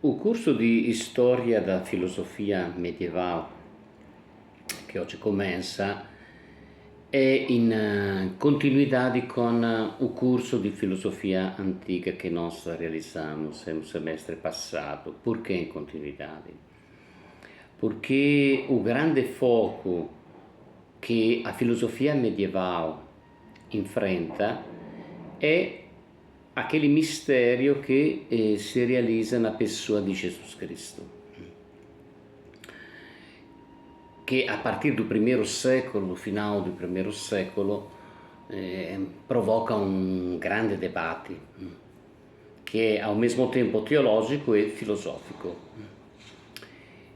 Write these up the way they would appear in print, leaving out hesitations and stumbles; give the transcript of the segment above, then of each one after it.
O curso di storia da filosofia medievale che oggi comincia è in continuità con il corso di filosofia antica che noi realizzamos no semestre passato. Perché in continuità? Perché il grande foco che a filosofia medievale enfrenta è aquele mistério che si realizza na pessoa di Gesù Cristo, che a partir do primeiro século, no final do primeiro século, provoca um grande debate, che è ao mesmo tempo teologico e filosofico.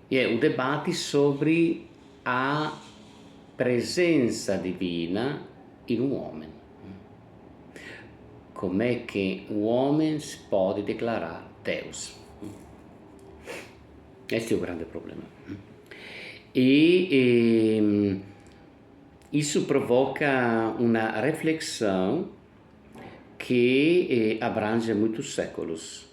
E è un debate sobre a presenza divina in un uomo. Com'è che un uomo si può dichiarare Deus? Questo è il grande problema. E isso provoca una riflessione che abrange muitos séculos.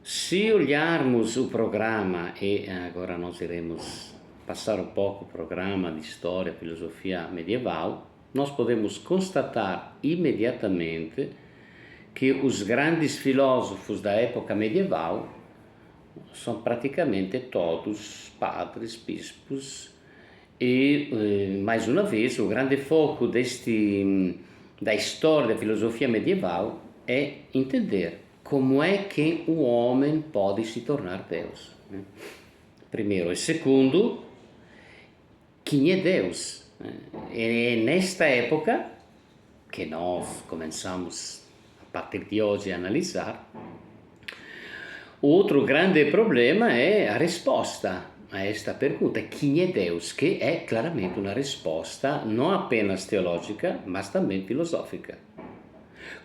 Se olharmos o programa, e agora nós iremos passar um pouco o programa de história, filosofia medieval, nós podemos constatar imediatamente que os grandes filósofos da época medieval são praticamente todos padres, bispos e, mais uma vez, o grande foco da história da filosofia medieval é entender como é que o homem pode se tornar Deus. Primeiro. E segundo, quem é Deus? É nesta época que nós começamos, a partir de hoje, a analisar. Outro grande problema é a resposta a esta pergunta: quem é Deus? Que é claramente uma resposta não apenas teológica, mas também filosófica.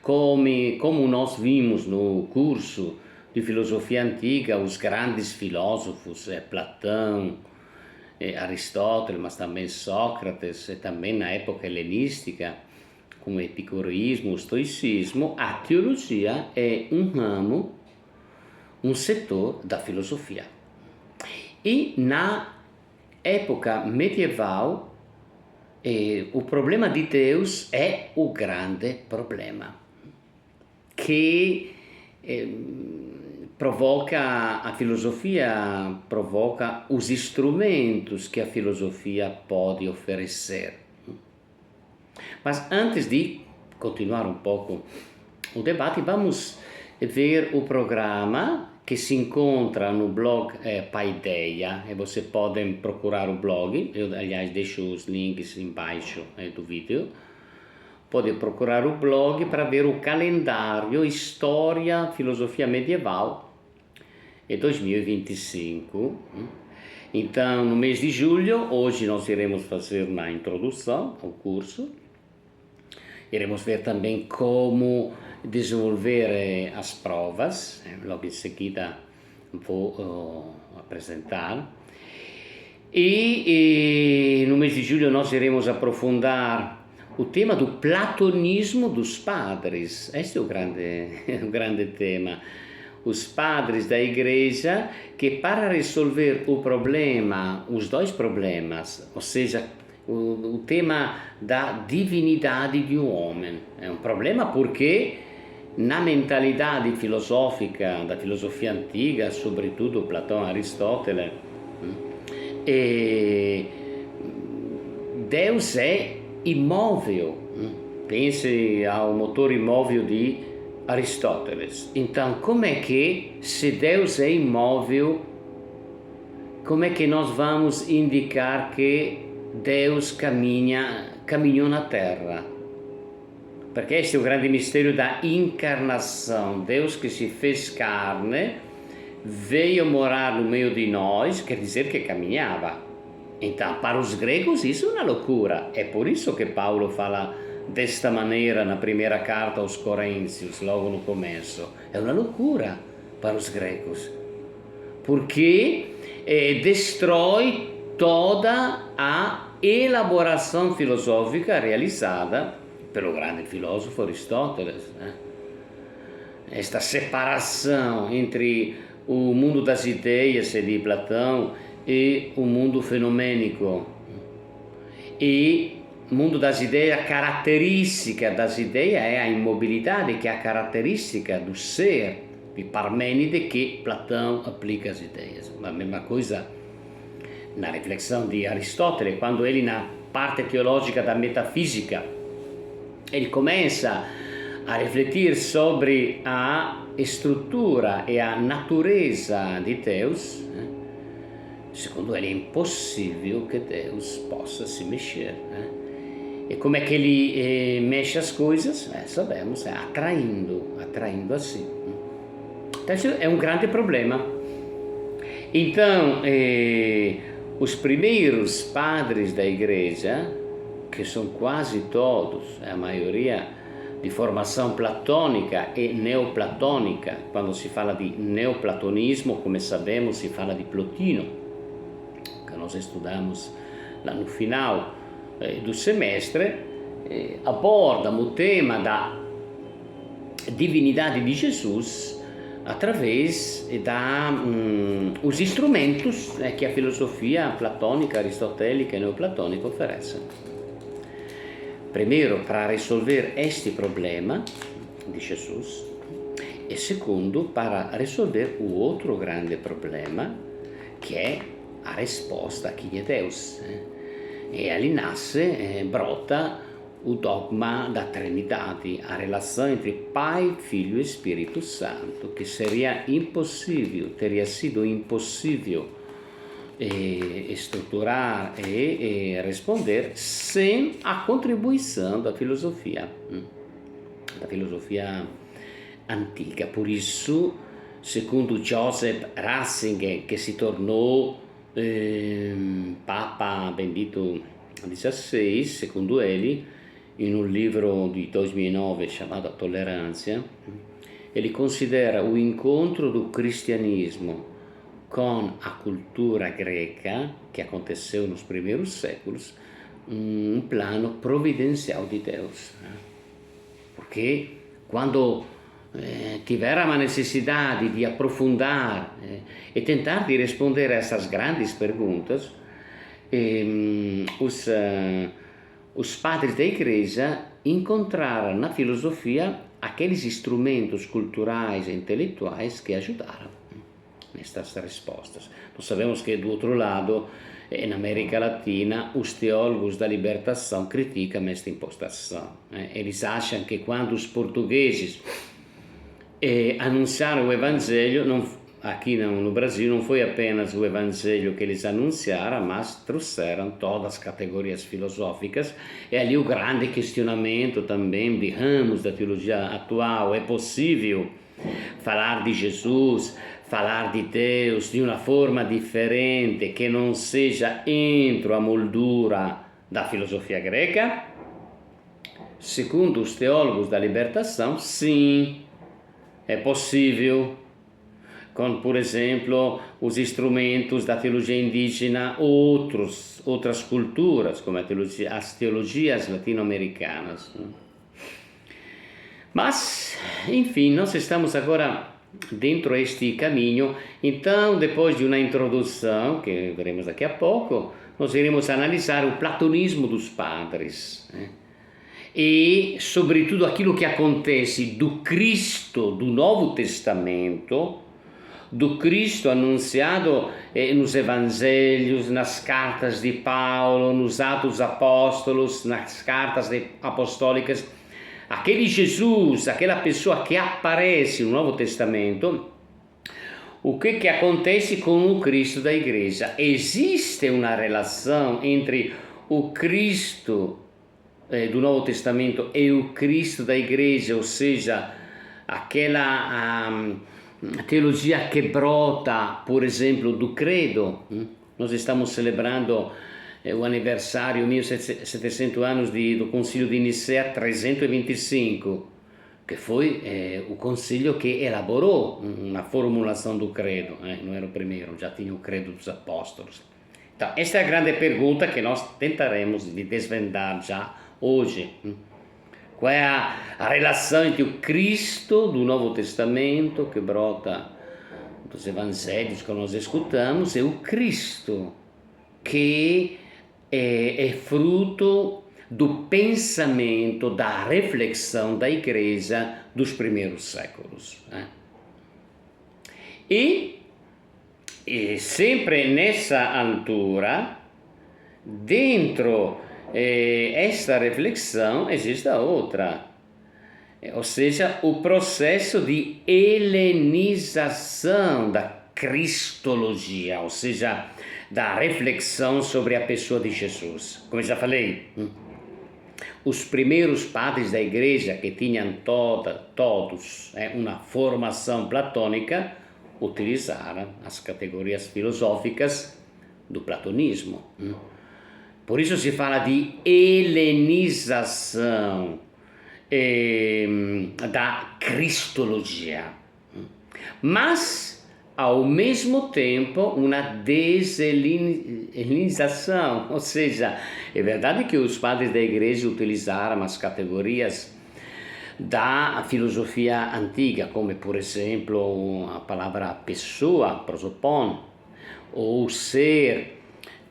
Como nós vimos no curso de filosofia antiga, os grandes filósofos, Platão, Aristóteles, mas também Sócrates, e também na época helenística, com o epicureísmo, o estoicismo, a teologia é um ramo, um setor da filosofia. E na época medieval, o problema de Deus é o grande problema, que a filosofia provoca os instrumentos que a filosofia pode oferecer. Mas antes de continuar um pouco o debate, vamos ver o programa que se encontra no blog Paideia, e você pode procurar o blog, eu aliás deixo os links embaixo do vídeo. Pode procurar o blog para ver o calendário História, Filosofia Medieval é 2025. Então, no mês de julho, hoje nós iremos fazer uma introdução ao curso. Iremos ver também como desenvolver as provas. Logo em seguida vou apresentar. E no mês de julho nós iremos aprofundar o tema do platonismo dos padres. Este é o grande tema. Os padres da igreja que, para resolver o problema, os dois problemas, ou seja, o tema da divinidade de um homem, é um problema porque na mentalidade filosófica da filosofia antiga, sobretudo Platão e Aristóteles, Deus é imóvel. Pense ao motor imóvel de Aristóteles. Então, como é que, se Deus é imóvel, como é que nós vamos indicar que Deus caminhou na Terra? Porque este é o grande mistério da encarnação. Deus que se fez carne, veio morar no meio de nós, quer dizer que caminhava. Então, para os gregos isso é uma loucura. É por isso que Paulo fala desta maneira na primeira carta aos Coríntios, logo no começo. É uma loucura para os gregos, porque destrói toda a elaboração filosófica realizada pelo grande filósofo Aristóteles. Esta separação entre o mundo das ideias de Platão e o mundo fenomênico. E o mundo das ideias, a característica das ideias é a imobilidade, que é a característica do ser de Parmênide que Platão aplica às ideias. A mesma coisa na reflexão de Aristóteles, quando ele, na parte teológica da metafísica, ele começa a refletir sobre a estrutura e a natureza de Deus. Segundo ele, é impossível que Deus possa se mexer. E como é que ele mexe as coisas? Sabemos, atraindo assim. Então, isso é um grande problema. Então, os primeiros padres da igreja, que são quase todos, a maioria de formação platônica e neoplatônica, quando se fala de neoplatonismo, como sabemos, se fala de Plotino, que nós estudamos lá no final do semestre, abordam o tema da divindade de Jesus através dos instrumentos que a filosofia platônica, aristotélica e neoplatônica oferece. Primeiro, para resolver este problema de Jesus, e segundo, para resolver o outro grande problema, que é a risposta a quem é Deus. E ali nasce, brota o dogma da Trindade, a relação entre Pai, Filho e Espírito Santo, que seria impossível, teria sido impossível estruturar e responder sem a contribuição da filosofia antiga. Por isso, segundo Joseph Ratzinger, que se tornou Papa Bendito XVI, segundo ele, in un libro di 2009 chamado A Tollerância, ele considera o encontro do cristianismo com a cultura greca, que aconteceu nos primeiros séculos, um plano providencial de Deus. Porque quando tiveram a necessidade de aprofundar e tentar de responder a essas grandes perguntas, os padres da igreja encontraram na filosofia aqueles instrumentos culturais e intelectuais que ajudaram nestas respostas. Nós sabemos que do outro lado, na América Latina, os teólogos da libertação criticam esta impostação. Eles acham que quando os portugueses anunciaram o Evangelho, aqui no Brasil não foi apenas o Evangelho que eles anunciaram, mas trouxeram todas as categorias filosóficas. E ali o grande questionamento também de ramos da teologia atual: é possível falar de Jesus, falar de Deus de uma forma diferente, que não seja dentro a moldura da filosofia greca? Segundo os teólogos da libertação, sim, é possível, com, por exemplo, os instrumentos da teologia indígena, outras culturas, como as teologias latino-americanas. Mas, enfim, nós estamos agora dentro deste caminho. Então, depois de uma introdução, que veremos daqui a pouco, nós iremos analisar o platonismo dos padres, e, sobretudo, aquilo que acontece do Cristo do Novo Testamento, do Cristo anunciado nos Evangelhos, nas cartas de Paulo, nos Atos Apóstolos, nas cartas apostólicas. Aquele Jesus, aquela pessoa que aparece no Novo Testamento, o que acontece com o Cristo da igreja? Existe uma relação entre o Cristo do Novo Testamento e o Cristo da igreja, ou seja, aquela teologia que brota, por exemplo, do credo. Nós estamos celebrando o aniversário, 1700 anos do Concílio de Nicea 325, que foi o concílio que elaborou uma formulação do credo, não era o primeiro, já tinha o credo dos apóstolos. Então, esta é a grande pergunta que nós tentaremos de desvendar já hoje. Qual é a relação entre o Cristo do Novo Testamento, que brota dos evangelhos que nós escutamos, é o Cristo, que é fruto do pensamento, da reflexão da igreja dos primeiros séculos. E sempre nessa altura, dentro esta reflexão, existe a outra, ou seja, o processo de helenização da cristologia, ou seja, da reflexão sobre a pessoa de Jesus. Como eu já falei, os primeiros padres da igreja, que tinham todos uma formação platônica, utilizaram as categorias filosóficas do platonismo. Por isso se fala de helenização da cristologia. Mas, ao mesmo tempo, uma deshelenização, ou seja, é verdade que os padres da igreja utilizaram as categorias da filosofia antiga, como por exemplo a palavra pessoa, prosopon, ou ser,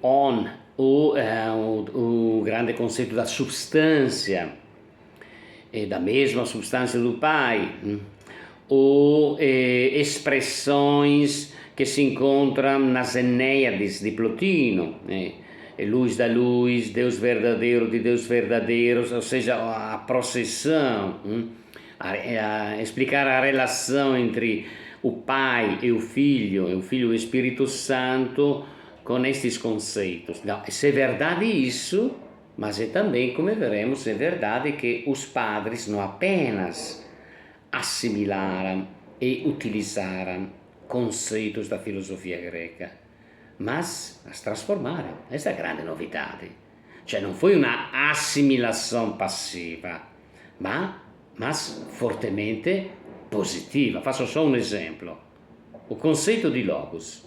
on, o grande conceito da substância, da mesma substância do Pai, ou expressões que se encontram nas Enéiades de Plotino, luz da luz, Deus verdadeiro de Deus verdadeiros, ou seja, a processão, explicar a relação entre o Pai e o Filho e o Espírito Santo com estes conceitos. Não, se é verdade isso, mas é também, como veremos, é verdade que os padres não apenas assimilaram e utilizaram conceitos da filosofia greca, mas as transformaram. Esta é a grande novidade. Cioè non foi una assimilazione passiva, mas fortemente positiva. Faccio solo un esempio. O conceito di logos.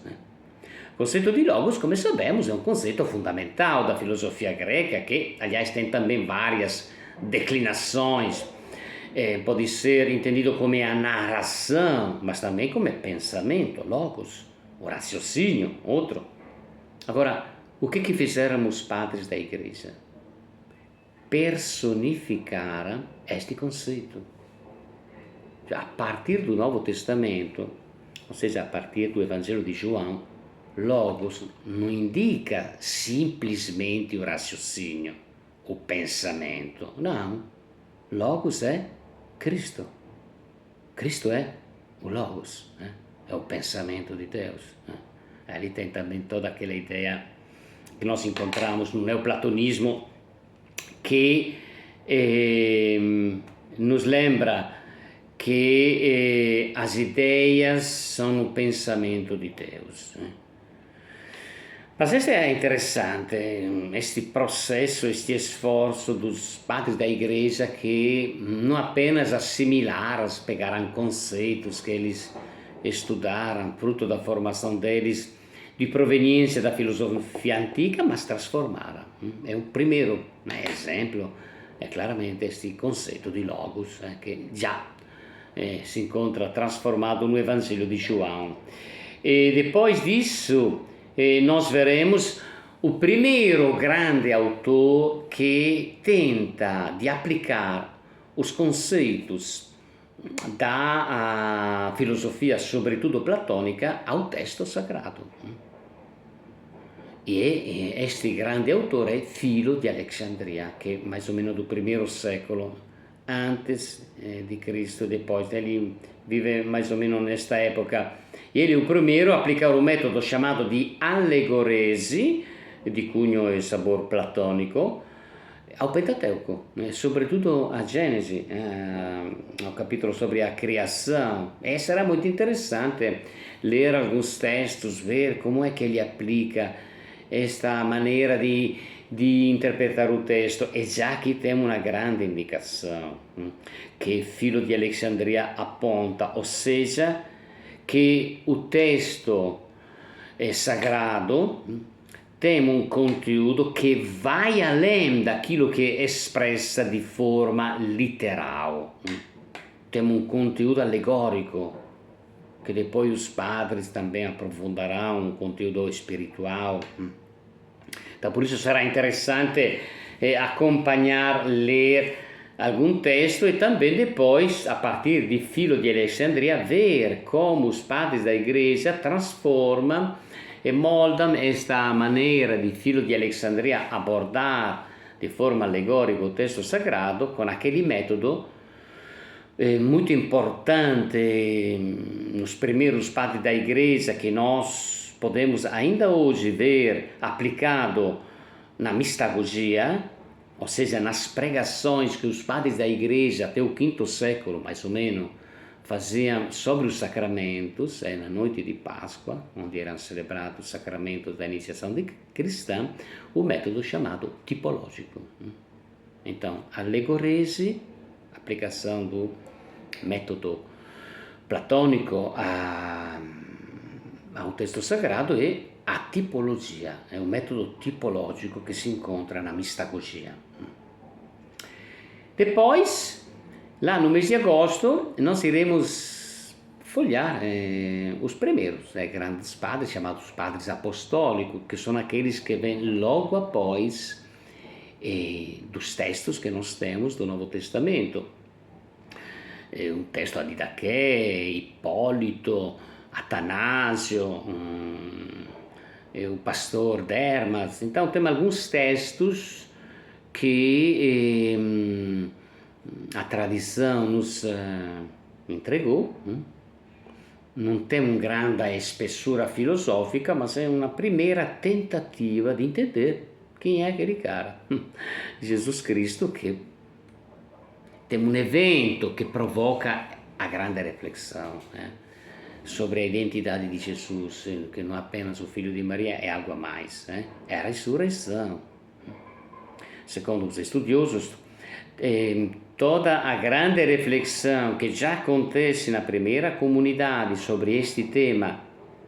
O conceito di logos, come sabemos, é um conceito fundamental da filosofia greca, que, aliás, tem também várias declinações. Pode ser entendido como a narração, mas também como pensamento, logos, o raciocínio, outro. Agora, o que fizeram os padres da igreja? Personificaram este conceito. A partir do Novo Testamento, ou seja, a partir do Evangelho de João, logos não indica simplesmente o raciocínio, o pensamento. Não. Logos é Cristo. Cristo é o logos, é o pensamento de Deus. Ali tem também toda aquela ideia que nós encontramos no neoplatonismo, que nos lembra que as ideias são o pensamento de Deus. Mas isso é interessante, este processo, este esforço dos padres da igreja, que não apenas assimilaram, pegaram conceitos que eles estudaram, fruto da formação deles, de proveniência da filosofia antiga, mas transformaram. É o primeiro exemplo, é claramente este conceito de logos, que já se encontra transformado no Evangelho de João. E depois disso, nós veremos o primeiro grande autor que tenta de aplicar os conceitos da filosofia, sobretudo platônica, ao texto sagrado. E este grande autor é Filo de Alexandria, que é mais ou menos do primeiro século antes de Cristo, depois. Ele vive mais ou menos nesta época. Ele é o primeiro a aplicar o método chamado di allegoresi, di cunho e sabor platonico, ao Pentateuco, sobretudo a Gênesis, ao capítulo sobre a criação. E será muito interessante ler alguns textos, ver como é que ele aplica esta maneira de interpretar o texto. E já aqui temos uma grande indicação que Filo de Alexandria aponta, ou seja, que o texto sagrado tem um conteúdo que vai além daquilo que expressa de forma literal. Tem um conteúdo alegórico. que depois os padres também aprofundarão o conteúdo espiritual. Então, por isso será interessante acompanhar, ler algum texto e também depois, a partir de Filo de Alexandria, ver como os padres da igreja transformam e moldam esta maneira de Filo de Alexandria abordar de forma allegorica o texto sagrado com aquele método muito importante nos primeiros padres da igreja que nós podemos ainda hoje ver aplicado na mistagogia, ou seja, nas pregações que os padres da igreja até o V século, mais ou menos, faziam sobre os sacramentos, na noite de Páscoa, onde eram celebrados os sacramentos da iniciação cristã, o método chamado tipológico. Então, alegorese, aplicação do método platônico ao texto sagrado, e a tipologia, é um método tipológico que se encontra na mistagogia. Depois, lá no mês de agosto, nós iremos folhear os primeiros grandes padres, chamados padres apostólicos, que são aqueles que vêm logo após dos textos que nós temos do Novo Testamento. Um texto de Didaqué, Hipólito, Atanásio, o pastor Dermas. Então, temos alguns textos que a tradição nos entregou. Não tem uma grande espessura filosófica, mas é uma primeira tentativa de entender quem é aquele cara. Jesus Cristo, que tem um evento que provoca a grande reflexão sobre a identidade de Jesus, que não é apenas o filho de Maria, é algo a mais, é a ressurreição. Segundo os estudiosos, toda a grande reflexão que já acontece na primeira comunidade sobre este tema,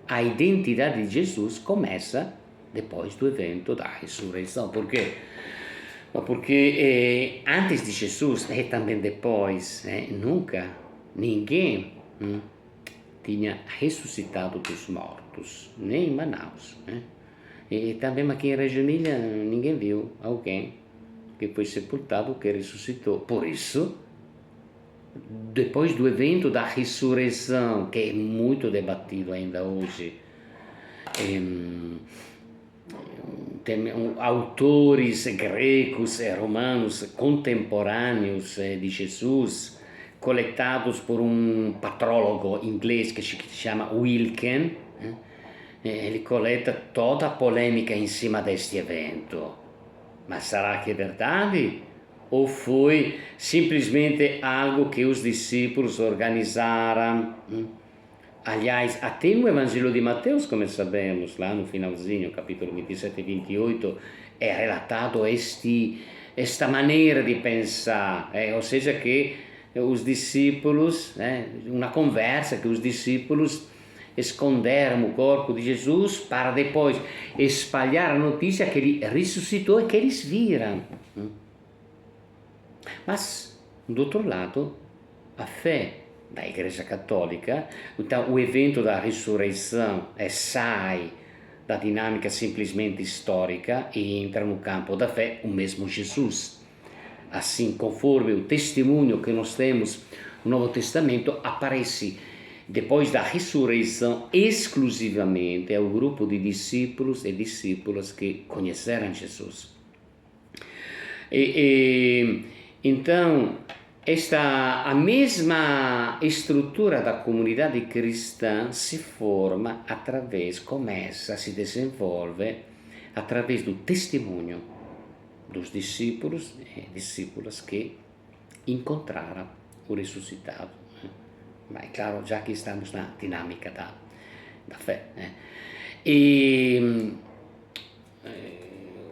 a identidade de Jesus, começa depois do evento da ressurreição. Por quê? Porque antes de Jesus e também depois, nunca ninguém tinha ressuscitado dos mortos, nem em Manaus. E também aqui em Reggio Emilia ninguém viu alguém que foi sepultado que ressuscitou. Por isso, depois do evento da ressurreição, que é muito debatido ainda hoje, tem autores gregos e romanos contemporâneos de Jesus, coletados por um patrólogo inglês que se chama Wilken. Ele coleta toda a polêmica em cima deste evento. Mas será que é verdade? Ou foi simplesmente algo que os discípulos organizaram? Aliás, até no Evangelho de Mateus, como sabemos, lá no finalzinho, capítulo 27 e 28, é relatado esta maneira de pensar, ou seja, que os discípulos, uma conversa que os discípulos esconderam o corpo de Jesus para depois espalhar a notícia que ele ressuscitou e que eles viram. Mas, do outro lado, a fé da Igreja Católica, então o evento da ressurreição sai da dinâmica simplesmente histórica e entra no campo da fé o mesmo Jesus. Assim, conforme o testemunho que nós temos no Novo Testamento, aparece depois da ressurreição exclusivamente ao grupo de discípulos e discípulas que conheceram Jesus. Então, a mesma estrutura da comunidade cristã se forma se desenvolve através do testemunho dos discípulos e discípulas que encontraram o ressuscitado. Mas, claro, já que estamos na dinâmica da fé.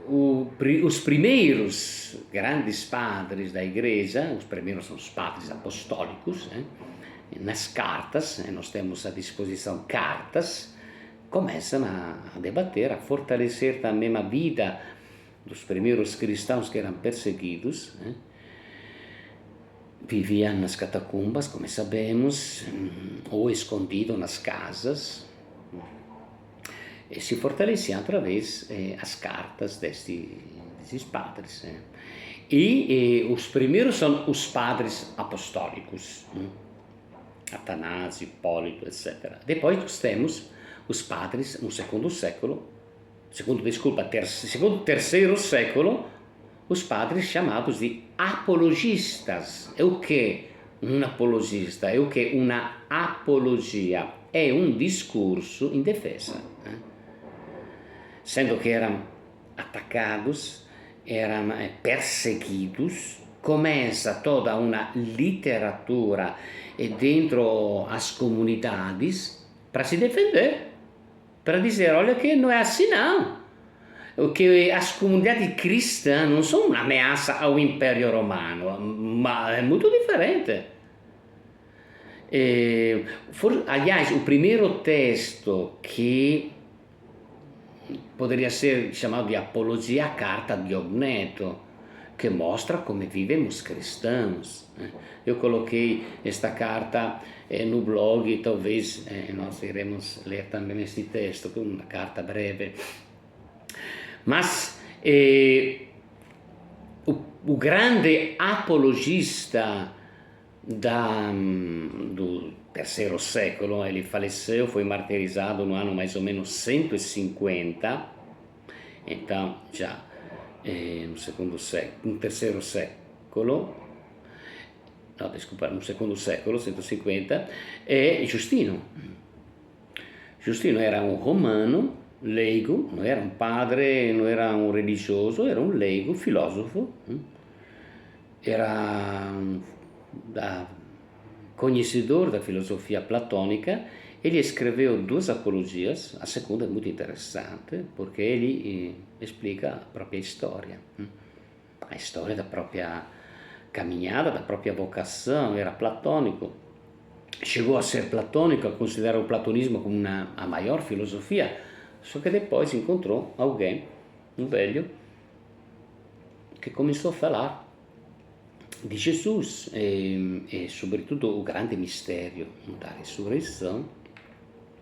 Os primeiros grandes padres da igreja, os primeiros são os padres apostólicos, nas cartas, nós temos à disposição cartas, começam a debater, a fortalecer também a vida dos primeiros cristãos que eram perseguidos, viviam nas catacumbas, como sabemos, ou escondido nas casas, e se fortaleciam através das cartas desses padres. E os primeiros são os padres apostólicos, Atanásio, Hipólito, etc. Depois nós temos os padres no segundo terceiro século, os padres chamados de apologistas. É o que um apologista? É o que uma apologia? É um discurso em defesa. Sendo que eram atacados, eram perseguidos, começa toda uma literatura dentro as comunidades para se defender, para dizer, olha que não é assim não, que as comunidades cristãs não são uma ameaça ao Império Romano, mas é muito diferente. Aliás, o primeiro texto que poderia ser chamado de apologia é a carta de Ogneto, que mostra como vivem os cristãos. Eu coloquei esta carta no blog, talvez nós iremos ler também este texto, que é uma carta breve. Mas o grande apologista do terceiro século, ele faleceu, foi martirizado no ano mais ou menos 150, então já no terceiro século, no segundo século, 150, é Giustino. Giustino era um romano, leigo, não era um padre, não era um religioso, era um leigo, filósofo, era conhecedor da filosofia platônica. Ele escreveu duas apologias, a segunda é muito interessante, porque ele explica a própria história, a história da própria caminhada, da própria vocação. Era platônico, chegou a ser platônico, a considerar o platonismo como a maior filosofia, só que depois encontrou alguém, um velho, que começou a falar de Jesus e sobretudo o grande mistério da ressurreição.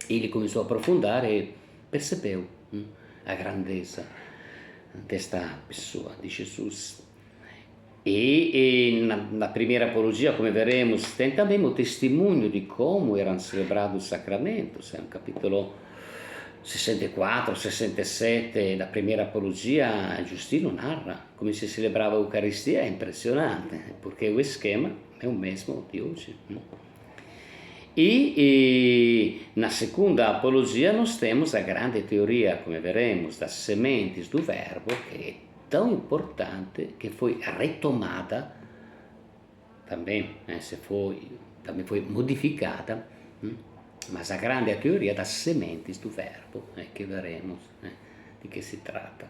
Ele começou a aprofundar e percebeu a grandeza desta pessoa, de Jesus. E na primeira apologia, como veremos, tem também o testemunho de como eram celebrados os sacramentos. É um capítulo 64, 67 da primeira apologia. Giustino narra come si celebrava a Eucaristia, è impressionante, perché o esquema è o mesmo di oggi. E na segunda apologia nós temos a grande teoria, come veremos, das sementes do verbo, que é tão importante, que foi retomada também, também foi modificada, mas a grande teoria das sementes do verbo, que veremos de que se trata.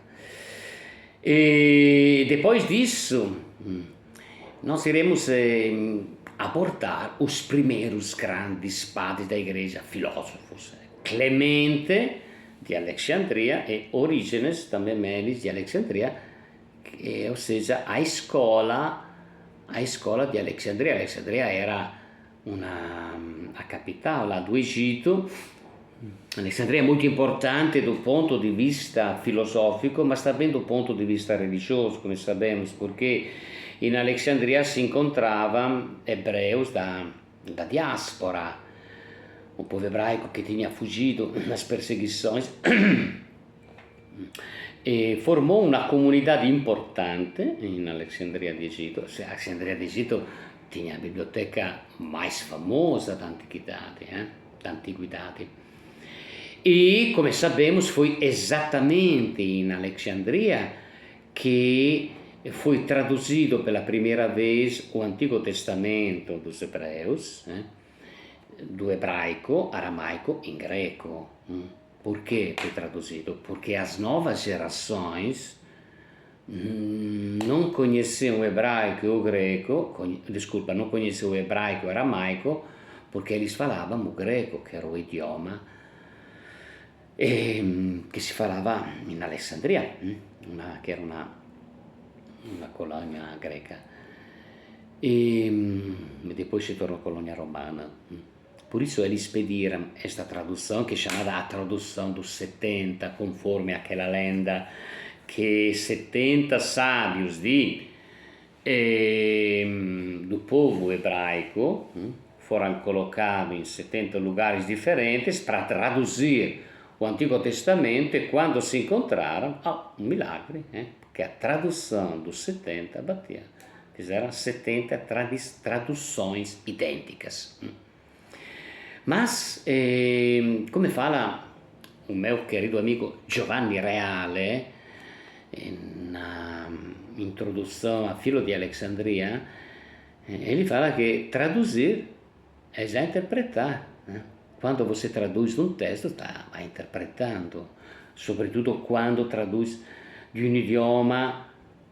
E depois disso, nós iremos abordar os primeiros grandes padres da igreja, filósofos, Clemente de Alexandria e Orígenes, também Melis de Alexandria, ou seja, a escola de Alexandria. Alexandria era a capital lá do Egito. Alexandria é muito importante do ponto de vista filosófico, mas também do ponto de vista religioso, como sabemos, porque em Alexandria se encontravam hebreus da diáspora, o povo hebraico que tinha fugido das perseguições, e formou uma comunidade importante em Alexandria de Egito. Alexandria de Egito tinha a biblioteca mais famosa da antiguidade. E, como sabemos, foi exatamente em Alexandria que foi traduzido pela primeira vez o Antigo Testamento dos hebreus, do hebraico, aramaico em greco. Por que foi traduzido? Porque as novas gerações não conheciam o hebraico e o greco, não conheciam o hebraico e o aramaico, porque eles falavam o greco, que era o idioma che si falava in Alessandria, che era una colonia greca. e depois se tornou colônia romana. Por isso eles pediram esta tradução, que é chamada a tradução dos 70, conforme aquela lenda que 70 sábios do povo hebraico foram colocados em 70 lugares diferentes para traduzir o Antigo Testamento, e quando se encontraram, um milagre, porque a tradução dos 70 batia. Fizeram 70 traduções idênticas. Mas, come fala o meu querido amigo Giovanni Reale, na introdução a Filo de Alexandria, ele fala que traduzir é já interpretar. Quando você traduz um texto, está interpretando, sobretudo quando traduz de um idioma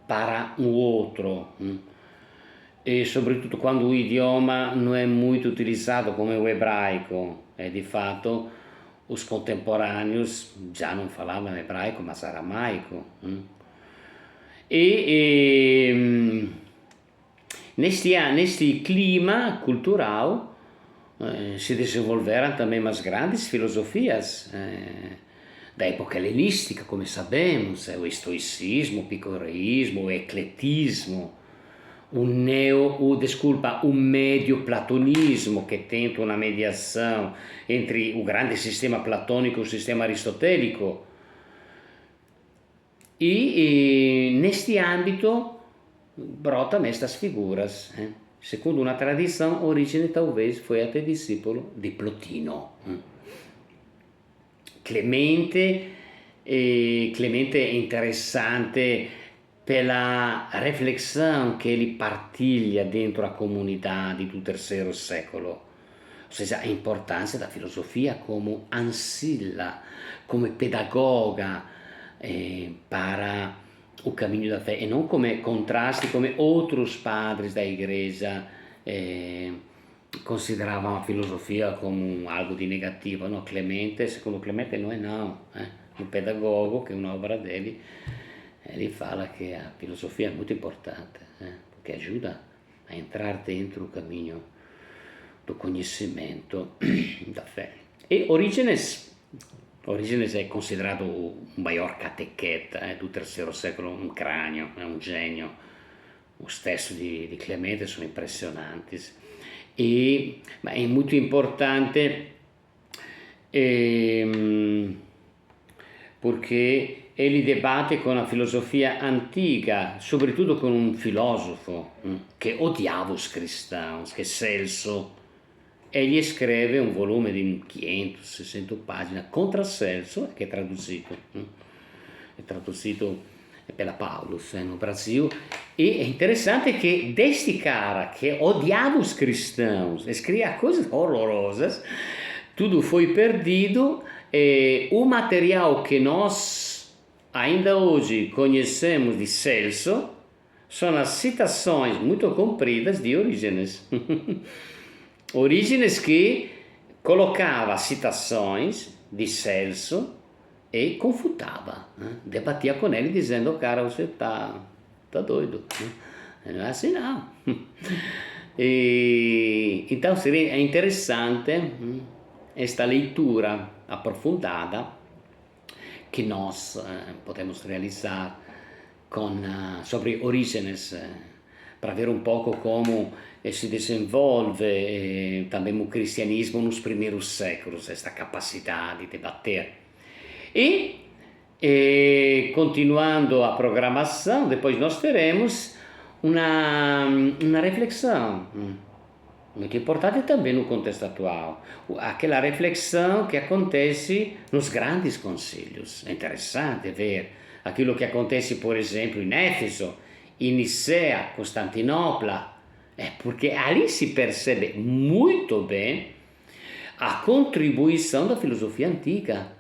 para um outro, e sobretudo quando o idioma não é muito utilizado como o hebraico, e di fatto os contemporâneos já não falavam hebraico, mas aramaico. Neste clima cultural se desenvolveram também umas grandes filosofias da época helenística, como sabemos, o estoicismo, o epicureísmo, o ecletismo, o medio platonismo, que tenta uma mediação entre o grande sistema platônico e o sistema aristotelico. E neste âmbito brotam estas figuras. Secondo una tradição, Origene talvez foi até discípulo di Plotino. Clemente é interessante pela reflexão que ele partilha dentro a comunidade do terceiro século, ou seja, a importância da filosofia como ancilla, como pedagoga para o caminho da fé, e não como contraste, como outros padres da igreja consideravam a filosofia como algo di negativo. No, secondo Clemente não é não. Um pedagogo, che è un'opera dele, ele fala que a filosofia é muito importante, porque ajuda a entrar dentro o caminho do conhecimento da fé. E Orígenes è considerato o maior catequeta do terceiro século, um crânio, um genio. Os textos di Clemente sono impressionanti, ma è molto importante perché ele debate con la filosofia antica, soprattutto con un filosofo che odiava os cristãos, che è Celso. Egli scrive un volume di 500-600 pagine contro Celso, che è traduzito pela Paulus no Brasil. E è interessante che deste cara che odiava os cristãos, escrevia coisas horrorosas, tudo foi perdido, e o material que nós ainda hoje conhecemos de Celso são as citações muito compridas de Orígenes. Orígenes que colocava citações di Celso e confutava, debatia com ele dizendo: cara, você tá doido, não é assim não. Então é interessante esta leitura aprofundada que nós podemos realizar sobre Orígenes, para ver um pouco como se desenvolve também o cristianismo nos primeiros séculos, esta capacidade de debater. E continuando a programação, depois nós teremos uma reflexão muito importante também no contexto atual, aquela reflexão que acontece nos grandes concílios. É interessante ver aquilo que acontece, por exemplo, em Éfeso, em Nicea, Costantinopla, porque ali se percebe muito bem a contribuição da filosofia antiga.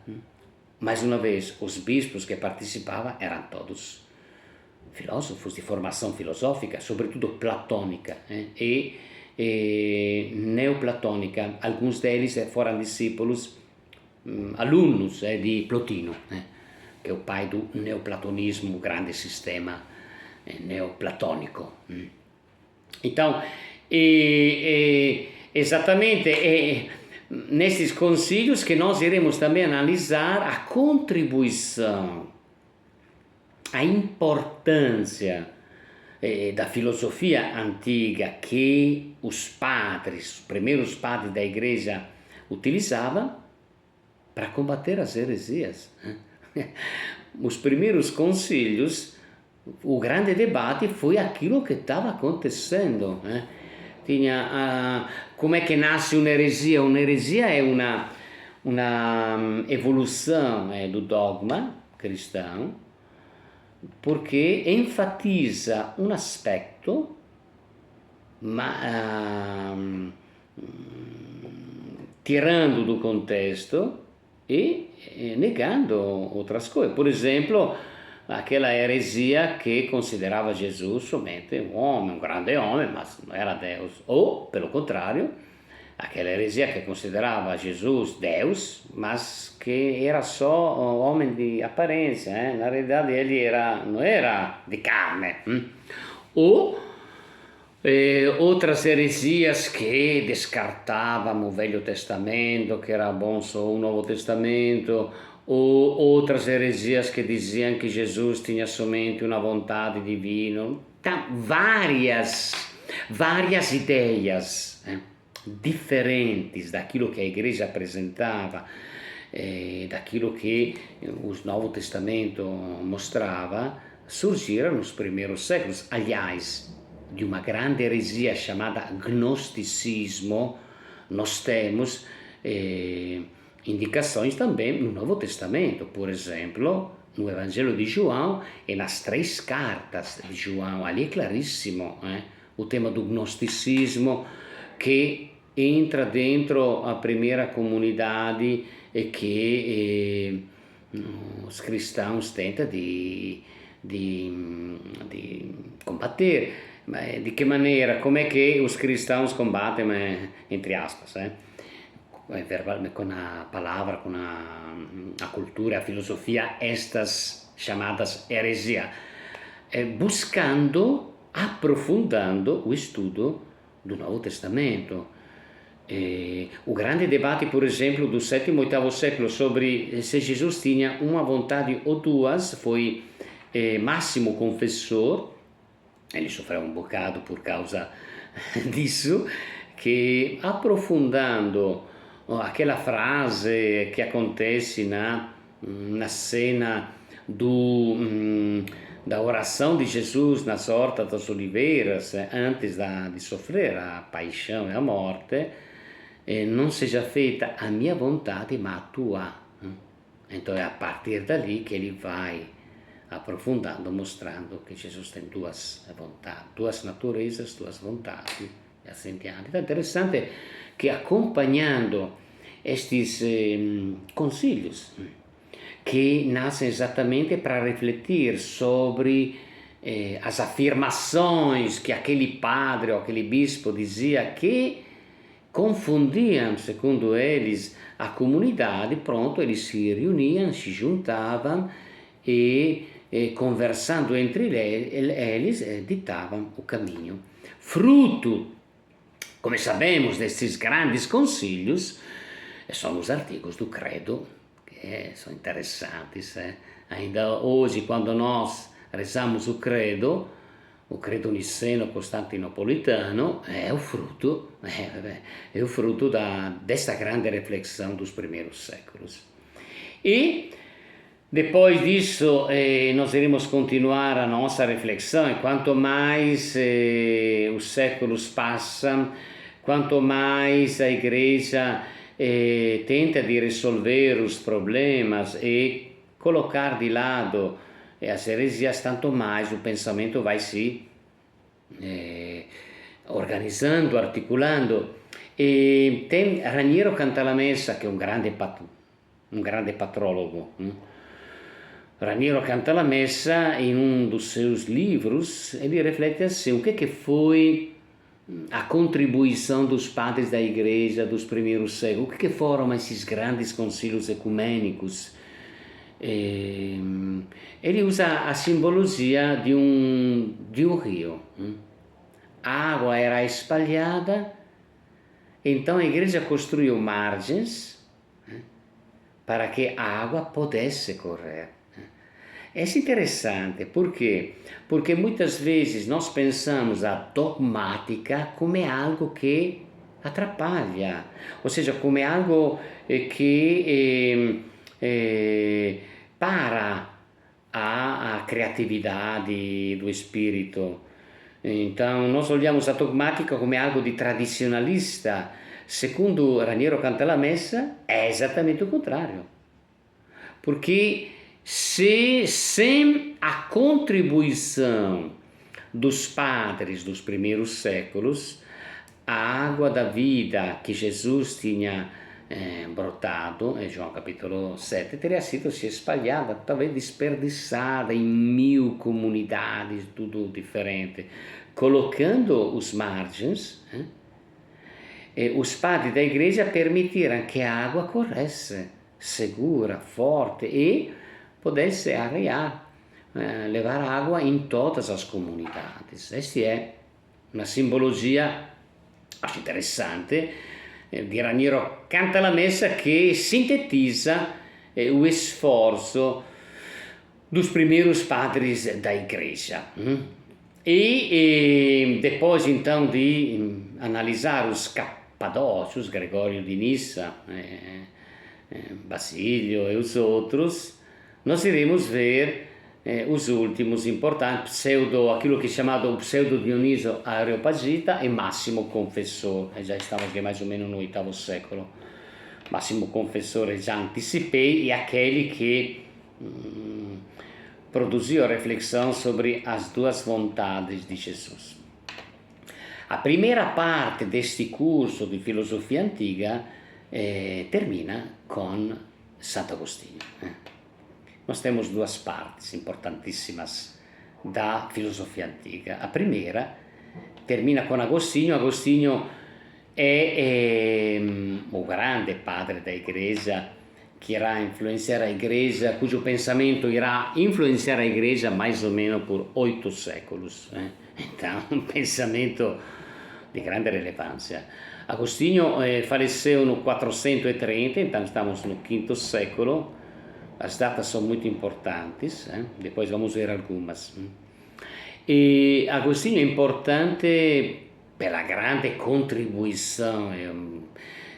Mais uma vez, os bispos que participavam eram todos filósofos de formação filosófica, sobretudo platônica e neoplatônica. Alguns deles foram discípulos, alunos di Plotino, che è il pai del neoplatonismo, grande sistema neoplatonico. Então, exatamente nesses concílios que nós iremos também analisar a contribuição, a importância da filosofia antiga que os padres, os primeiros padres da igreja utilizavam para combater as heresias. Os primeiros concílios, o grande debate foi aquilo que estava acontecendo. Tinha, como é que nasce un'eresia? Un'eresia é uma evolução do dogma cristão, porque enfatiza um aspecto, tirando do contexto e negando outras coisas. Por exemplo, aquela heresia que considerava Jesus somente um homem, um grande homem, mas não era Deus. Ou, pelo contrário, aquela heresia que considerava Jesus Deus, mas que era só um homem de aparência, na realidade ele não era de carne. Ou outras heresias que descartavam o Velho Testamento, que era bom só o Novo Testamento, ou outras heresias que diziam que Jesus tinha somente uma vontade divina. Então, várias ideias diferentes daquilo que a igreja apresentava, daquilo que o Novo Testamento mostrava, surgiram nos primeiros séculos. Aliás, de uma grande heresia chamada gnosticismo, nós temos indicações também no Novo Testamento, por exemplo, no Evangelho de João e nas 3 cartas de João. Ali é claríssimo o tema do gnosticismo, que entra dentro a primeira comunidade e que os cristãos tentam de combater. Mas de que maneira? Como é que os cristãos combatem, entre aspas, com a palavra, com a cultura, a filosofia, estas chamadas heresias, buscando, aprofundando o estudo do Novo Testamento. O grande debate, por exemplo, do 7º e 8º século sobre se Jesus tinha uma vontade ou duas, foi Máximo Confessor. Ele sofreu um bocado por causa disso, que aprofundando aquela frase que acontece na cena da oração de Jesus nas Hortas das Oliveiras, antes de sofrer a paixão e a morte, não seja feita a minha vontade, mas a tua. Então é a partir dali que ele vai aprofundando, mostrando que Jesus tem duas vontades, duas naturezas, duas vontades, e assim diante. Então é interessante que, acompanhando estes concílios, que nascem exatamente para refletir sobre as afirmações que aquele padre ou aquele bispo dizia, que confundiam, segundo eles, a comunidade. Pronto, eles se reuniam, se juntavam e conversando entre eles, ditavam o caminho. Fruto, como sabemos, desses grandes concílios, são os artigos do credo, que são interessantes. Ainda hoje, quando nós rezamos o credo niceno costantinopolitano, é o fruto dessa grande reflexão dos primeiros séculos. E depois disso, nós iremos continuar a nossa reflexão, e quanto mais os séculos passam, quanto mais a Igreja tenta de resolver os problemas e colocar de lado as heresias, tanto mais o pensamento vai se organizando, articulando. E tem Raniero Cantalamessa, che è un grande patrologo. Raniero Cantalamessa, em um dos seus livros, ele reflete assim: o que foi a contribuição dos padres da Igreja dos primeiros séculos, o que foram esses grandes concílios ecumênicos. Ele usa a simbologia de um rio. a água era espalhada, então a igreja construiu margens para que a água pudesse correr. É interessante, por quê? Porque muitas vezes nós pensamos a dogmática como algo que atrapalha, ou seja, como algo que para a criatividade do espírito. Então, nós olhamos a dogmática come algo di tradizionalista. Secondo Raniero Cantalamessa é exatamente o contrário. Porque sem a contribuição dos padres dos primeiros séculos, a água da vida que Jesus tinha brotado, em João capítulo 7, teria sido se espalhada, talvez desperdiçada em 1000 comunidades, tudo diferente. Colocando os margens, os padres da igreja permitiram que a água corresse, segura, forte, e pudesse arrear, levar água em todas as comunidades. Esta é uma simbologia, acho interessante, di Raniero Cantalamessa, che sintetizza o esforço dos primeiros padres da igreja. E depois então de analisar os capadócios, Gregório de Nissa, Basílio e os outros, nós iremos ver os últimos importantes, aquilo que é chamado pseudo Dioniso Areopagita e Massimo Confessor. Já estamos aqui mais ou menos no 8º século. Massimo Confessor já anticipei, e aquele que produziu a reflexão sobre as duas vontades de Jesus. A primeira parte deste curso de filosofia antiga termina com Santo Agostinho. Nós temos duas partes importantíssimas da filosofia antiga. A primeira termina com Agostinho. Agostinho é o grande padre da igreja, que irá influenciar a igreja, cujo pensamento irá influenciar a igreja mais ou menos por 8 séculos. Então, um pensamento de grande relevância. Agostinho faleceu no 430, então estamos no 5º século. As datas são muito importantes, depois vamos ver algumas. E Agostinho é importante pela grande contribuição.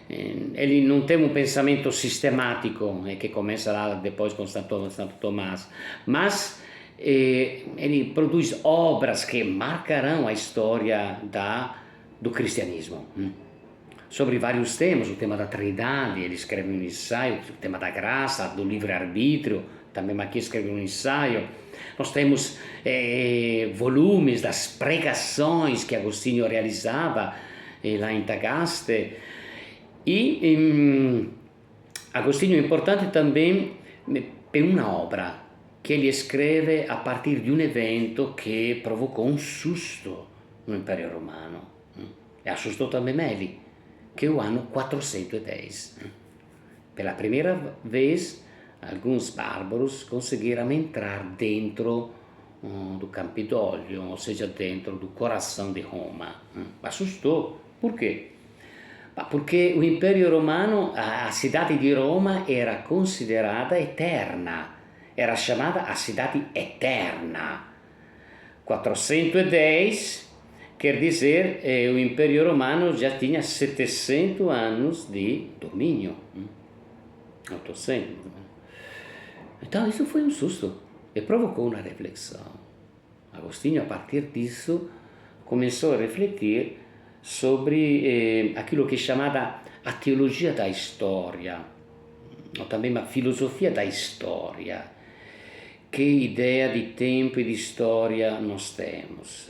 Ele não tem um pensamento sistemático, que começa lá depois com Santo Tomás, mas ele produz obras que marcarão a história do cristianismo. Sobre vários temas, o tema da Trindade, ele escreve um ensaio, o tema da graça, do livre-arbítrio, também aqui escreve um ensaio. Nós temos volumes das pregações que Agostinho realizava lá em Tagaste. E Agostinho é importante também per una obra que ele escreve a partir di un evento che provocò un susto no Império Romano, e assustou também ele, que é o ano 410. Pela primeira vez, alguns bárbaros conseguiram entrar dentro do Campidoglio, ou seja, dentro do coração de Roma. Assustou. Por quê? Porque o Império Romano, a cidade de Roma era considerada eterna, era chamada a cidade eterna. 410 quer dizer o Império Romano já tinha 700 anos de domínio. 800. Então isso foi um susto e provocou uma reflexão. Agostinho, a partir disso, começou a refletir sobre aquilo que é chamada a teologia da história, ou também a filosofia da história. Que ideia de tempo e de história nós temos?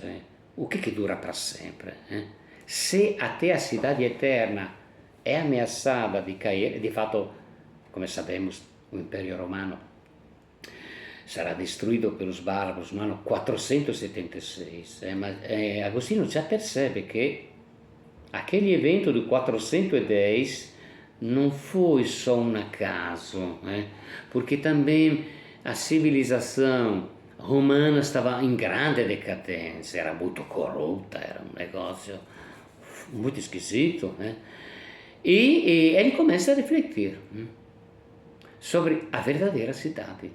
O que dura para sempre? Se até a cidade eterna é ameaçada de cair, de fato, como sabemos, o Império Romano sarà destruído pelos bárbaros no ano 476. Mas Agostinho já percebe que aquele evento do 410 não foi só um acaso, porque também a civilização, romana stava in grande decadenza, era molto corrotta, era um negócio muito esquisito, né? E ele começa a refletir sobre a verdadeira cidade.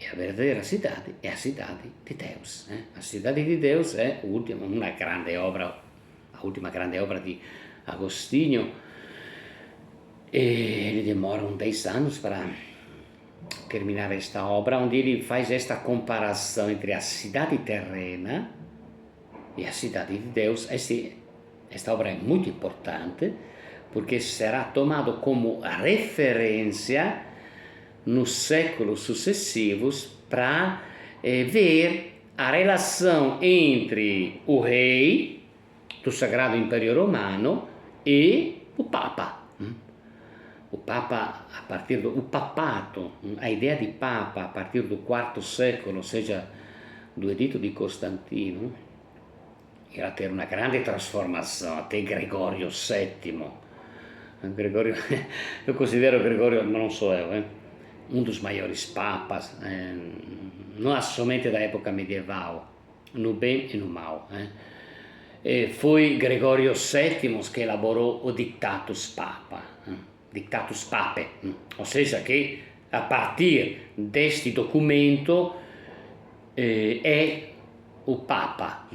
E a verdadeira cidade é a cidade de Deus. A cidade de Deus é uma grande obra, a última grande obra di Agostinho, e ele demora 10 anos para terminar esta obra, onde ele faz esta comparação entre a cidade terrena e a cidade de Deus. Esta obra é muito importante, porque será tomado como referência nos séculos sucessivos para ver a relação entre o rei do Sagrado Império Romano e o Papa. O Papa, o papato, a ideia di Papa a partir do quarto século, ou seja, do edito di Costantino, irá ter uma grande transformação até Gregório VII. Eu considero Gregório, não sou eu, um dos maiores papas, não somente da época medieval, no bem e no mal. Foi Gregório VII que elaborou o Dictatus Papa, Dictatus Pape, ou seja, que a partir deste documento é o Papa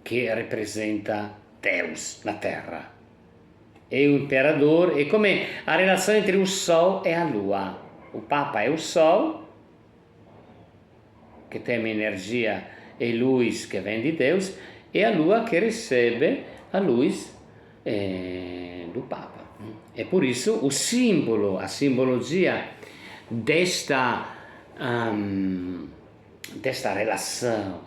que representa Deus na Terra. É o imperador, e come a relação entre o Sol e a Lua. O Papa é o Sol, que tem uma energia e luz que vem de Deus, e a Lua que recebe a luz do Papa. E por isso o símbolo, a simbologia desta relação,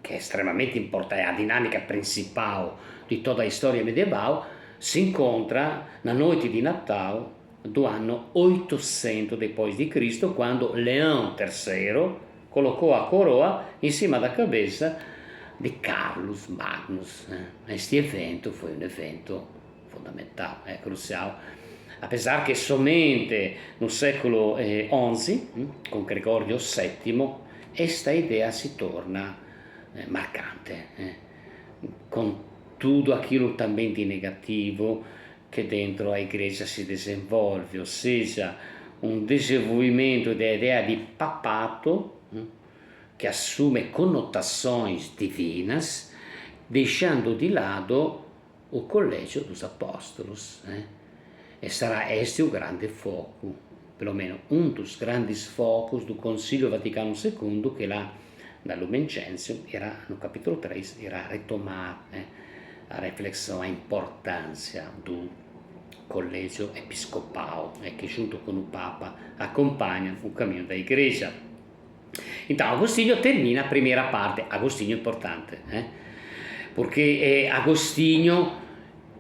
que é extremamente importante, é a dinâmica principal di toda a storia medieval, si incontra na noite di Natal do anno 800 depois de Cristo, quando Leão III colocou a coroa em cima da cabeça de Carlos Magnus. Este evento foi um evento fundamental, crucial, apesar que somente no século XI, com Gregório VII, esta ideia se torna marcante, com tudo aquilo também de negativo que dentro a igreja se desenvolve, ou seja, um desenvolvimento da ideia de papato que assume conotações divinas, deixando de lado o collegio dos apóstolos. E sarà este o grande foco, pelo menos um dos grandes focos do Concílio Vaticano II, que lá da Lumen Gentium, no capítulo 3, irá retomar a reflexão, a importância do collegio episcopal, que junto com o Papa acompanha o caminho da igreja. Então, Agostinho termina a primeira parte. Agostinho é importante, porque Agostinho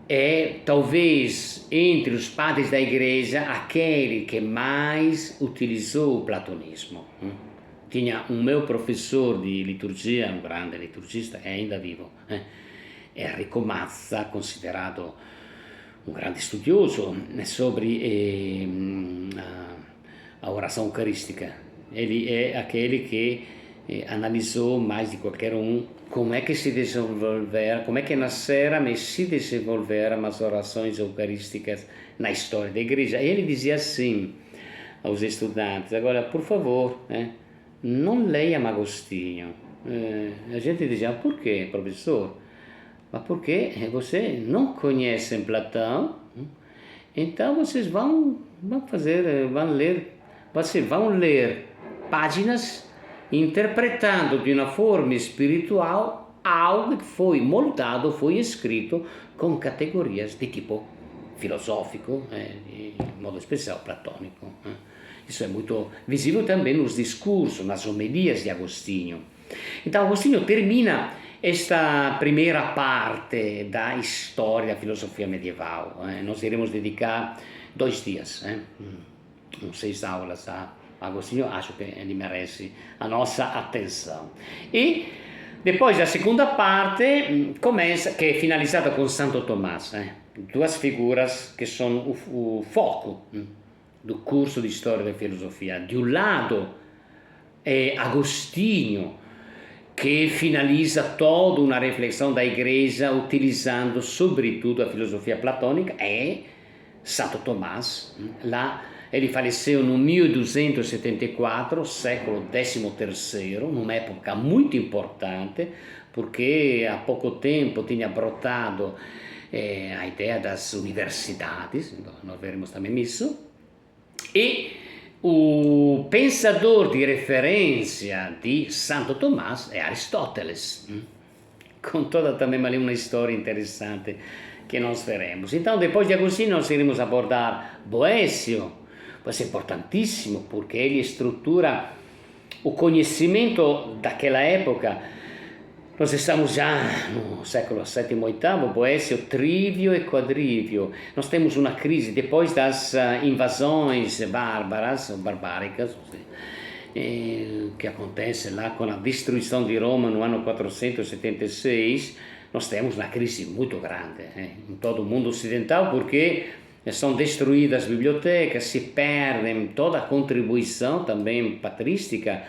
é, talvez, entre os padres da igreja, aquele que mais utilizou o platonismo. Tinha um meu professor de liturgia, um grande liturgista, é ainda vivo, Enrico Mazza, considerato um grande estudioso sobre a oração eucarística. Ele é aquele que analisou mais de qualquer um como é que se desenvolveram, como é que nasceram e se desenvolveram as orações eucarísticas na história da igreja. E ele dizia assim aos estudantes: agora, por favor, não leiam Agostinho. A gente dizia: por quê, professor? Mas porque você não conhece Platão, então vocês vão ler páginas interpretando de uma forma espiritual algo que foi moldado, foi escrito com categorias de tipo filosófico, de modo especial platônico. Isso é muito visível também nos discursos, nas homilias de Agostinho. Então Agostinho termina esta primeira parte da história da filosofia medieval. Nós iremos dedicar 2 dias, 6 aulas a Agostinho, acho que ele merece a nossa atenção. E depois a segunda parte começa, que é finalizada com Santo Tomás, 2 figuras que são o foco do curso de História da Filosofia. De um lado, Agostinho, que finaliza toda uma reflexão da igreja utilizando sobretudo a filosofia platônica, e Santo Tomás. Lá ele faleceu no 1274, século XIII, numa época muito importante, porque há pouco tempo tinha brotado a ideia das universidades, nós veremos também isso, e o pensador de referência de Santo Tomás é Aristóteles, com toda também ali uma história interessante que nós veremos. Então, depois de Agostinho, nós iremos abordar Boécio, pois é importantíssimo, porque ele estrutura o conhecimento daquela época. Nós estamos já no século VII, VIII, Boécio, trívio e quadrívio. Nós temos uma crise depois das invasões barbáricas, que acontece lá com a destruição de Roma no ano 476. Nós temos uma crise muito grande em todo o mundo ocidental, porque são destruídas as bibliotecas, se perdem toda a contribuição também patrística.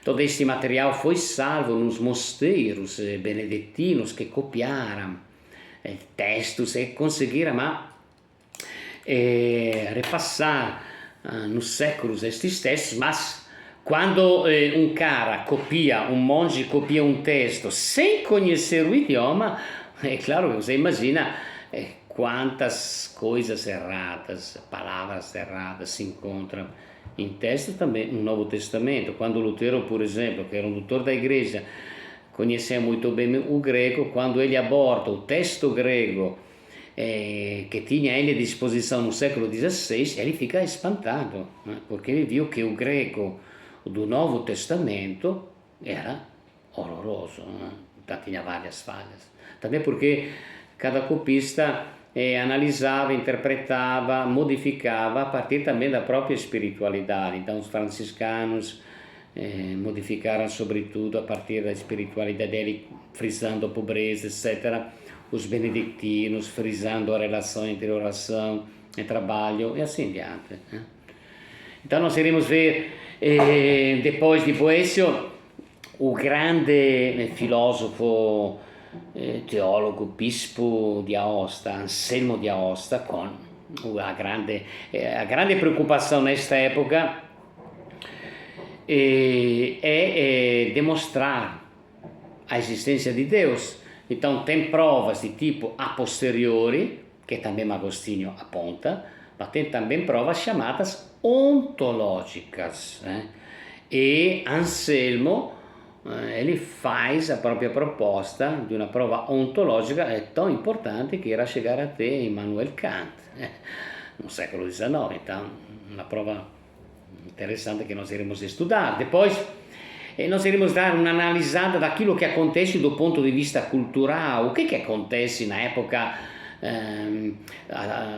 Todo este material foi salvo nos mosteiros beneditinos, que copiaram textos e conseguiram repassar nos séculos estes textos, mas quando um monge copia um texto sem conhecer o idioma, é claro que você imagina quantas coisas erradas, palavras erradas se encontram em texto também no Novo Testamento. Quando Lutero, por exemplo, que era um doutor da igreja, conhecia muito bem o grego, quando ele aborda o texto grego que tinha ele à disposição no século XVI, ele fica espantado, porque ele viu que o grego do Novo Testamento era horroroso, então tinha várias falhas. Também porque cada copista analisava, interpretava, modificava a partir também da própria espiritualidade. Então os franciscanos modificaram sobretudo a partir da espiritualidade dele, frisando a pobreza, etc. Os benedictinos frisando a relação entre oração e trabalho e assim diante. Então nós iremos ver depois di Boécio o grande filosofo, teólogo, bispo di Aosta, Anselmo di Aosta, con a grande preoccupazione nesta época é demonstrar a existência de Deus. Então tem provas de tipo a posteriori, que também Agostinho aponta, mas tem também provas chamadas ontológicas. E Anselmo ele faz a própria proposta de uma prova ontológica tão importante que era chegar até Immanuel Kant, no século XIX. Então, uma prova interessante que nós iremos estudar. Depois, nós iremos dar uma analisada daquilo que acontece do ponto de vista cultural. O que acontece na época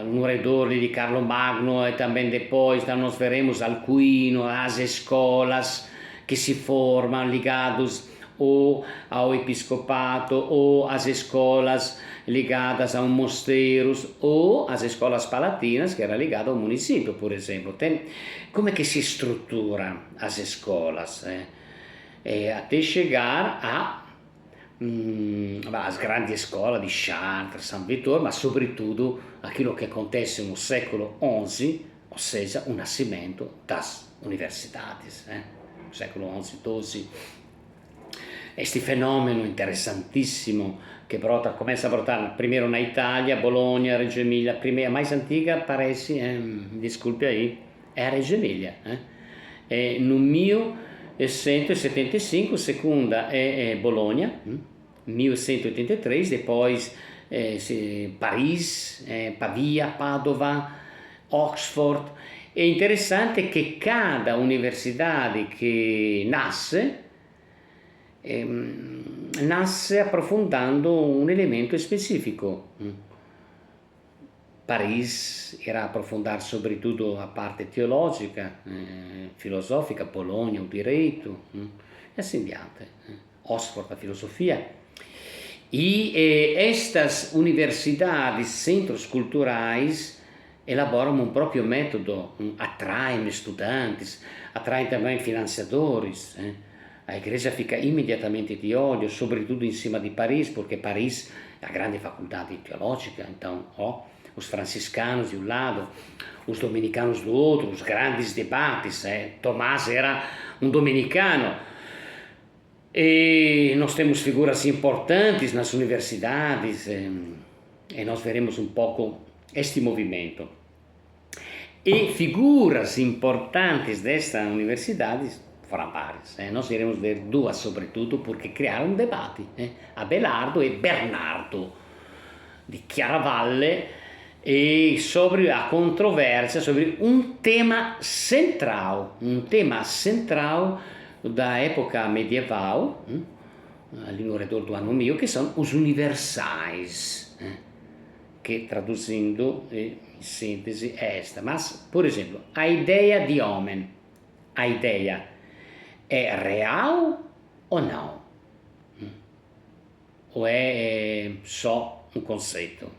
no redor di Carlo Magno e também depois. Então, nós veremos Alcuino, as escolas que se formam ligados ou ao episcopato, ou às escolas ligadas a mosteiros, ou às escolas palatinas, que era ligada ao município, por exemplo. Como é que se estrutura as escolas? Até chegar às grandes escolas de Chartres, São Vitor, mas sobretudo aquilo que acontece no século XI, ou seja, o nascimento das universidades. Século XI, XII, este fenomeno interessantissimo che começa a brotar primeiro na Itália, Bologna, Reggio Emilia. A primeira, mais antiga, parece, desculpe aí, é a Reggio Emilia. No 1175, segunda é Bologna, 1183, depois Paris, Pavia, Padova, Oxford. É interessante que cada universidade que nasce aprofundando um elemento específico. Paris irá aprofundar sobretudo a parte teológica, filosofica, Bologna o direito, e assim diante. Oxford a filosofia. E estas universidades, centros culturais, elaboram um próprio método, atraem estudantes, atraem também financiadores. A igreja fica imediatamente de olho, sobretudo em cima de Paris, porque Paris é a grande faculdade teológica, então, os franciscanos de um lado, os dominicanos do outro, os grandes debates. Tomás era um dominicano. E nós temos figuras importantes nas universidades, e nós veremos um pouco este movimento. E figuras importantes desta universidade foram várias. Nós iremos ver duas, sobretudo, porque criaram um debate. Abelardo e Bernardo di Chiaravalle, e sobre a controvérsia, sobre um tema central da época medieval, ali no redor do ano 1000, que são os universais, que traduzindo em síntese é esta. Mas, por exemplo, a ideia de homem, a ideia é real ou não? Ou é só um conceito?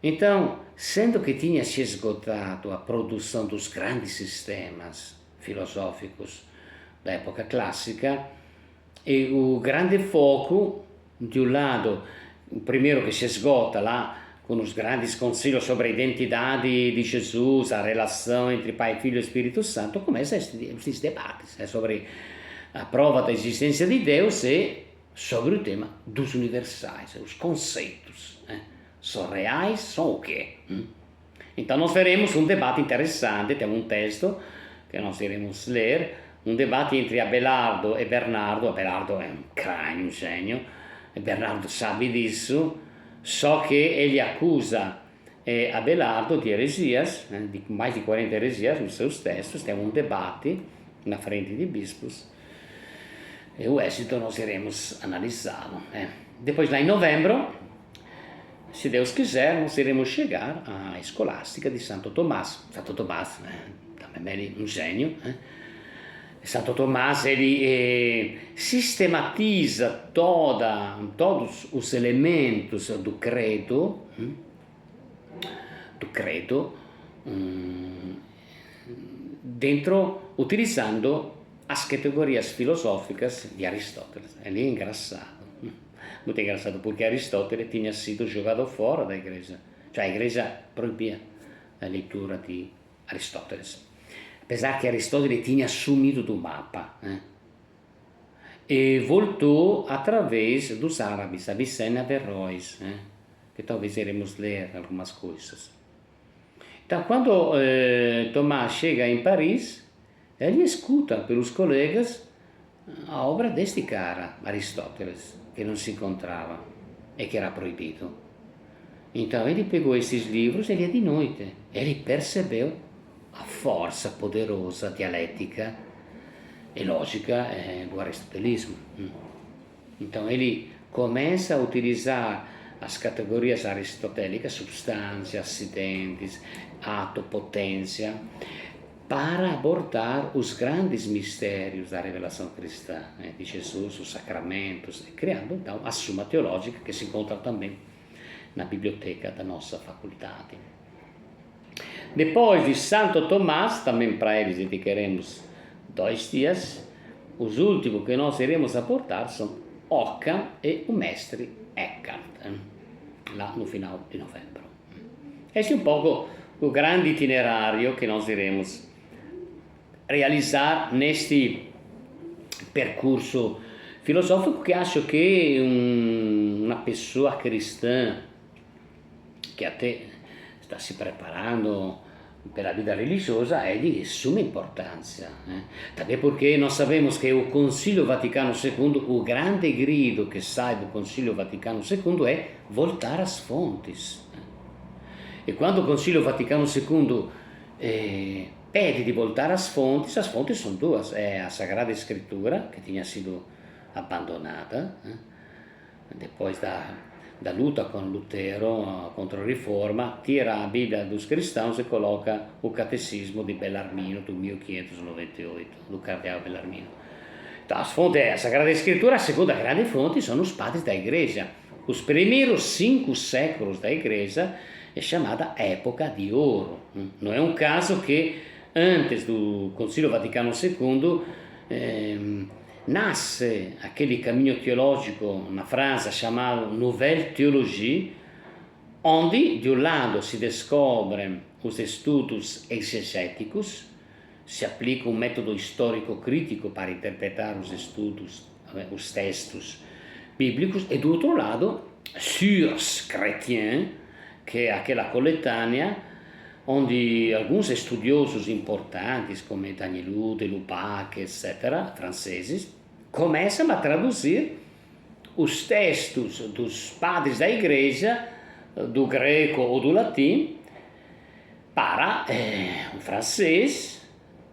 Então, sendo que tinha se esgotado a produção dos grandes sistemas filosóficos da época clássica, e o grande foco, de um lado, o primeiro que se esgota lá, com os grandes concílios sobre a identidade de Jesus, a relação entre Pai, Filho e Espírito Santo, começa esses debates sobre a prova da existência de Deus e sobre o tema dos universais, os conceitos. São reais, são o quê? Então nós veremos um debate interessante, tem um texto que nós iremos ler, um debate entre Abelardo e Bernardo. Abelardo é um crânio, um gênio, e Bernardo sabe disso, só que ele acusa Abelardo de heresias, de mais de 40 heresias nos seus textos. Tem um debate na frente de bispos, e o êxito nós iremos analisá-lo. Depois, lá em novembro, se Deus quiser, nós iremos chegar à escolástica de Santo Tomás. Santo Tomás, também é um gênio. Santo Tomás, ele sistematiza todos os elementos do credo, utilizando as categorias filosóficas de Aristóteles. Ele é engraçado. Muito engraçado, porque Aristóteles tinha sido jogado fora da igreja. Cioè a igreja proibia a leitura de Aristóteles. Apesar que Aristóteles tinha sumido do mapa. E voltou através dos árabes, Avicena Averroes, que talvez iremos ler algumas coisas. Então, quando Tomás chega em Paris, ele escuta pelos colegas a obra deste cara, Aristóteles, que não se encontrava e que era proibido. Então ele pegou esses livros e lia de noite. Ele percebeu a força poderosa dialética e lógica do aristotelismo. Então ele começa a utilizar as categorias aristotélicas, substância, acidentes, ato, potência, para abordar os grandes mistérios da revelação cristã, de Jesus, os sacramentos, criando então a Suma Teológica, que se encontra também na biblioteca da nossa faculdade. Depois de Santo Tomás, também para eles dedicaremos 2 dias, os últimos que nós iremos abordar são Occam e o mestre Eckhart, lá no final de novembro. Este é um pouco o grande itinerário que nós iremos realizar neste percurso filosófico, que acho que uma pessoa cristã que até está se preparando pela vida religiosa é de suma importância. Também porque nós sabemos que o Concílio Vaticano II, o grande grido que sai do Concílio Vaticano II é voltar às fontes. E quando o Concílio Vaticano II pede de voltar às fontes são duas. É a Sagrada Escritura, que tinha sido abandonada depois da luta com Lutero contra a Reforma, tira a Bíblia dos cristãos e coloca o Catecismo de Bellarmino, do 1598, do cardeal Bellarmino. Então, as fontes é a Sagrada Escritura. A segunda grande fonte são os padres da Igreja. Os primeiros 5 séculos da Igreja é chamada Época de Ouro. Não é um caso que antes do Concílio Vaticano II nasce aquele caminho teológico na França chamado Nouvelle Théologie, onde de um lado se descobrem os estudos exegéticos, se aplica um método histórico-crítico para interpretar os estudos, os textos bíblicos, e do outro lado, Sources chrétiens, que é aquela coletânea onde alguns estudiosos importantes, como Danielou, Delubac, etc., franceses, começam a traduzir os textos dos padres da Igreja, do grego ou do latim, para o francês,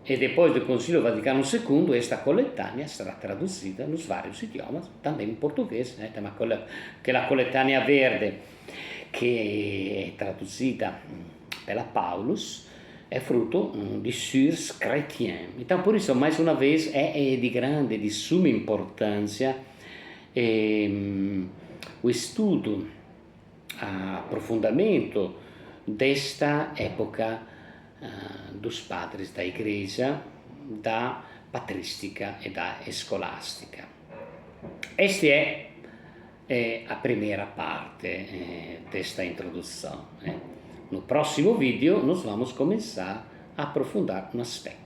e depois do Concílio Vaticano II, esta coletânea sarà traduzida nos vários idiomas, também em português, né? Tem aquela coletânea verde, que é traduzida pela Paulus, é fruto de Sources chrétiens. Então, por isso, mais uma vez, é de grande, de suma importância o estudo, aprofundamento desta época dos padres da Igreja, da patrística e da escolástica. Esta é a primeira parte desta introdução. No próximo vídeo, nós vamos começar a aprofundar um aspecto.